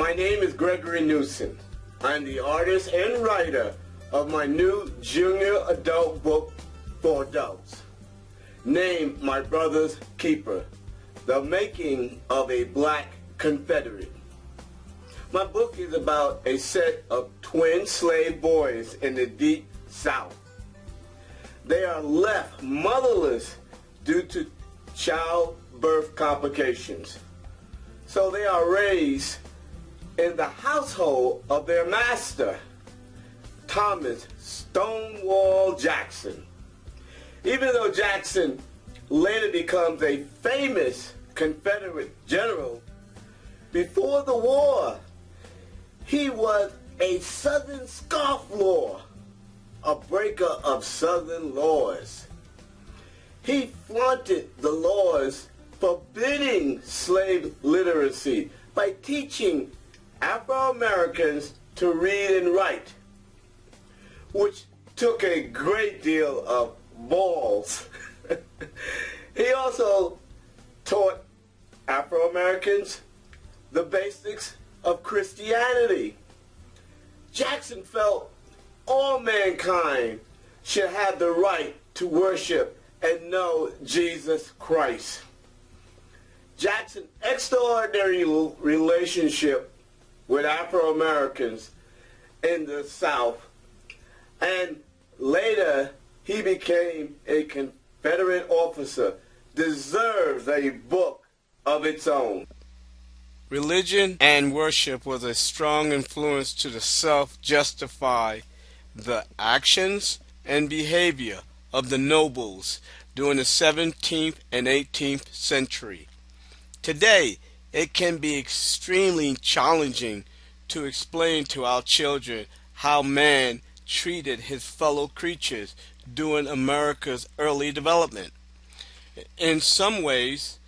My name is Gregory Newson. I'm the artist and writer of my new junior adult book for adults, named My Brother's Keeper, The Making of a Black Confederate. My book is about a set of twin slave boys in the deep South. They are left motherless due to childbirth complications. So they are raised in the household of their master, Thomas Stonewall Jackson. Even though Jackson later becomes a famous Confederate general, before the war, he was a Southern scofflaw, a breaker of Southern laws. He flaunted the laws forbidding slave literacy by teaching Afro-Americans to read and write, which took a great deal of balls. He also taught Afro-Americans the basics of Christianity. Jackson felt all mankind should have the right to worship and know Jesus Christ. Jackson's extraordinary relationship with Afro-Americans in the South, and later he became a Confederate officer, deserves a book of its own. Religion and worship was a strong influence to the South justify the actions and behavior of the nobles during the 17th and 18th century. Today, it can be extremely challenging to explain to our children how man treated his fellow creatures during America's early development. In some ways,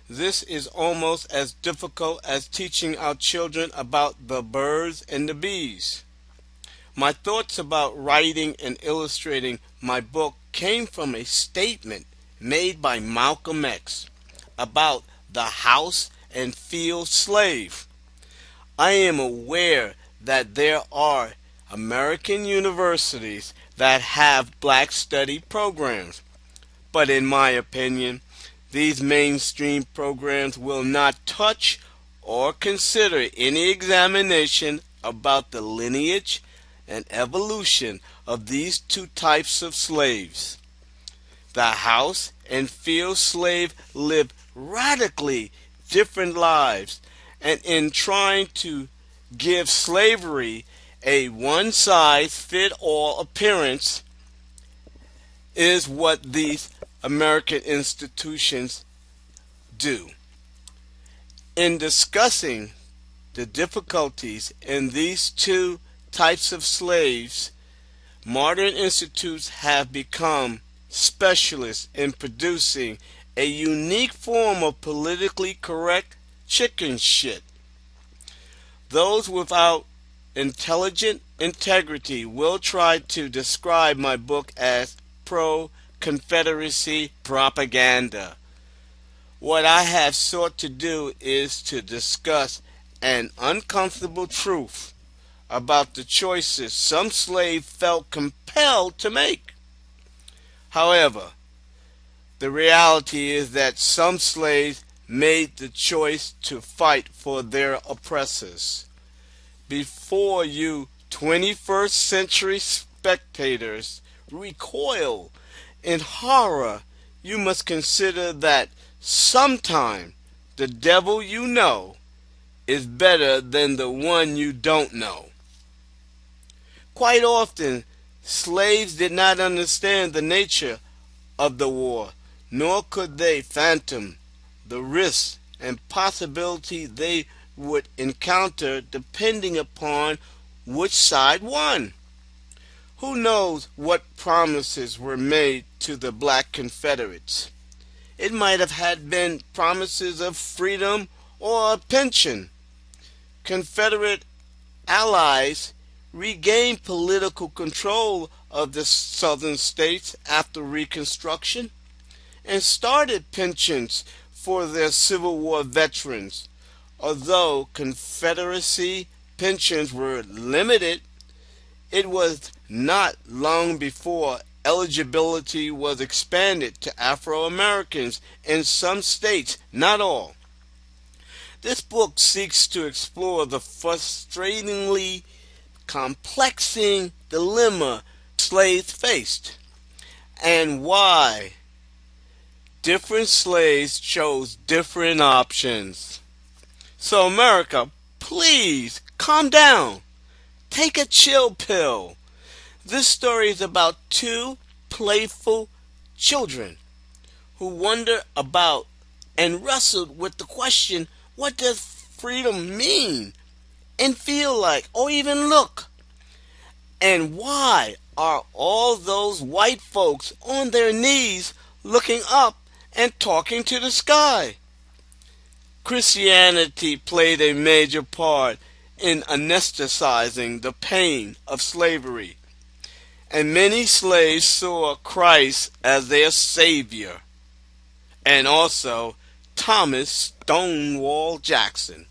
this is almost as difficult as teaching our children about the birds and the bees. My thoughts about writing and illustrating my book came from a statement made by Malcolm X about the house and field slave. I am aware that there are American universities that have black study programs, but in my opinion, these mainstream programs will not touch or consider any examination about the lineage and evolution of these two types of slaves. The house and field slave live radically different lives, and in trying to give slavery a one-size-fits-all appearance is what these American institutions do. In discussing the difficulties in these two types of slaves, modern institutes have become specialists in producing a unique form of politically correct chicken shit. Those without intelligent integrity will try to describe my book as pro-Confederacy propaganda. What I have sought to do is to discuss an uncomfortable truth about the choices some slaves felt compelled to make. However, the reality is that some slaves made the choice to fight for their oppressors. Before you 21st century spectators recoil in horror, you must consider that sometime the devil you know is better than the one you don't know. Quite often, slaves did not understand the nature of the war, nor could they fathom the risks and possibility they would encounter depending upon which side won. Who knows what promises were made to the Black Confederates? It might have had been promises of freedom or a pension. Confederate allies regained political control of the southern states after Reconstruction and started pensions for their Civil War veterans, Although Confederacy pensions were limited, it was not long before eligibility was expanded to Afro-Americans in some states, not all. This book seeks to explore the frustratingly complexing dilemma slaves faced and why different slaves chose different options. So America, please calm down. Take a chill pill. This story is about two playful children who wonder about and wrestled with the question, what does freedom mean and feel like or even look? And why are all those white folks on their knees looking up and talking to the sky? Christianity played a major part in anesthetizing the pain of slavery, and many slaves saw Christ as their Savior, and also Thomas Stonewall Jackson.